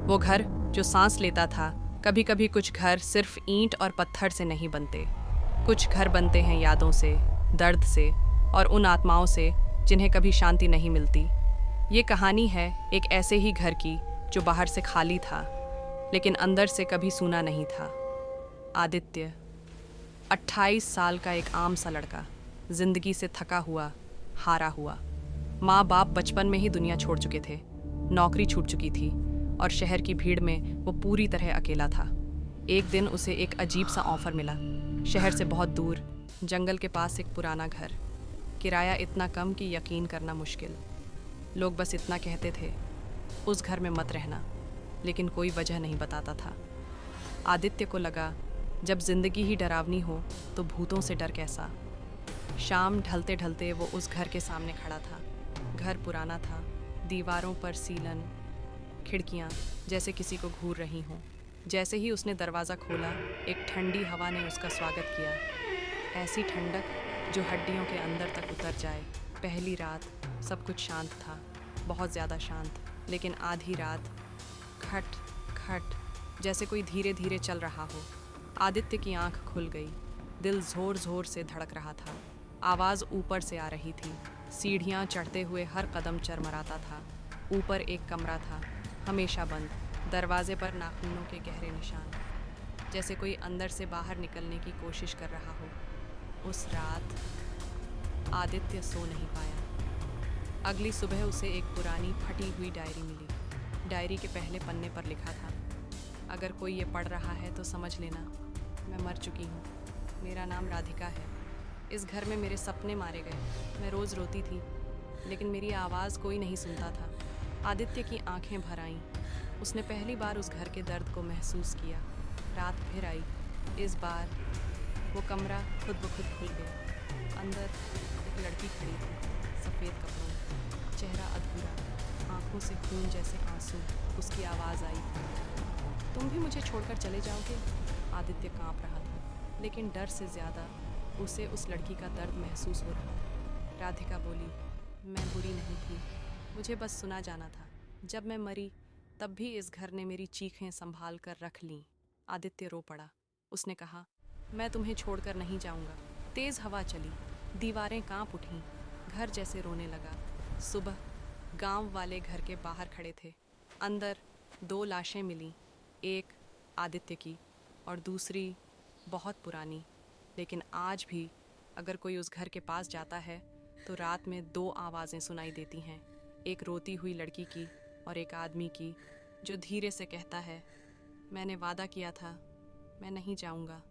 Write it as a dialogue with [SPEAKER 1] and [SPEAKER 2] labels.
[SPEAKER 1] वो घर जो सांस लेता था। कभी कभी कुछ घर सिर्फ ईंट और पत्थर से नहीं बनते, कुछ घर बनते हैं यादों से, दर्द से और उन आत्माओं से जिन्हें कभी शांति नहीं मिलती। ये कहानी है एक ऐसे ही घर की जो बाहर से खाली था लेकिन अंदर से कभी सूना नहीं था। आदित्य 28 साल का एक आम सा लड़का, जिंदगी से थका हुआ, हारा हुआ। माँ बाप बचपन में ही दुनिया छोड़ चुके थे, नौकरी छूट चुकी थी और शहर की भीड़ में वो पूरी तरह अकेला था। एक दिन उसे एक अजीब सा ऑफर मिला। शहर से बहुत दूर, जंगल के पास एक पुराना घर, किराया इतना कम कि यकीन करना मुश्किल। लोग बस इतना कहते थे, उस घर में मत रहना, लेकिन कोई वजह नहीं बताता था। आदित्य को लगा, जब जिंदगी ही डरावनी हो तो भूतों से डर कैसा। शाम ढलते ढलते वो उस घर के सामने खड़ा था। घर पुराना था, दीवारों पर सीलन, खिड़कियाँ जैसे किसी को घूर रही हों। जैसे ही उसने दरवाज़ा खोला, एक ठंडी हवा ने उसका स्वागत किया। ऐसी ठंडक जो हड्डियों के अंदर तक उतर जाए। पहली रात सब कुछ शांत था, बहुत ज़्यादा शांत। लेकिन आधी रात खट खट, जैसे कोई धीरे धीरे चल रहा हो। आदित्य की आंख खुल गई। दिल जोर जोर से धड़क रहा था। आवाज़ ऊपर से आ रही थी। सीढ़ियाँ चढ़ते हुए हर कदम चरमराता था। ऊपर एक कमरा था, हमेशा बंद, दरवाजे पर नाखूनों के गहरे निशान, जैसे कोई अंदर से बाहर निकलने की कोशिश कर रहा हो। उस रात आदित्य सो नहीं पाया। अगली सुबह उसे एक पुरानी फटी हुई डायरी मिली। डायरी के पहले पन्ने पर लिखा था, अगर कोई ये पढ़ रहा है तो समझ लेना, मैं मर चुकी हूँ। मेरा नाम राधिका है। इस घर में मेरे सपने मारे गए। मैं रोज़ रोती थी, लेकिन मेरी आवाज़ कोई नहीं सुनता था। आदित्य की आंखें भर आईं। उसने पहली बार उस घर के दर्द को महसूस किया। रात फिर आई। इस बार वो कमरा खुद ब खुद खुल गया। अंदर एक लड़की खड़ी थी, सफ़ेद कपड़ों में, चेहरा अधूरा, आंखों से खून जैसे आंसू। उसकी आवाज़ आई, तुम भी मुझे छोड़कर चले जाओगे? आदित्य कांप रहा था, लेकिन डर से ज़्यादा उसे उस लड़की का दर्द महसूस हो रहा था। राधिका बोली, मैं बुरी नहीं थी, मुझे बस सुना जाना था। जब मैं मरी तब भी इस घर ने मेरी चीखें संभाल कर रख लीं। आदित्य रो पड़ा। उसने कहा, मैं तुम्हें छोड़कर नहीं जाऊंगा। तेज हवा चली, दीवारें कांप उठीं, घर जैसे रोने लगा। सुबह गांव वाले घर के बाहर खड़े थे। अंदर 2 लाशें मिलीं, एक आदित्य की और दूसरी बहुत पुरानी। लेकिन आज भी अगर कोई उस घर के पास जाता है तो रात में 2 आवाज़ें सुनाई देती हैं, एक रोती हुई लड़की की और एक आदमी की जो धीरे से कहता है, मैंने वादा किया था, मैं नहीं जाऊंगा।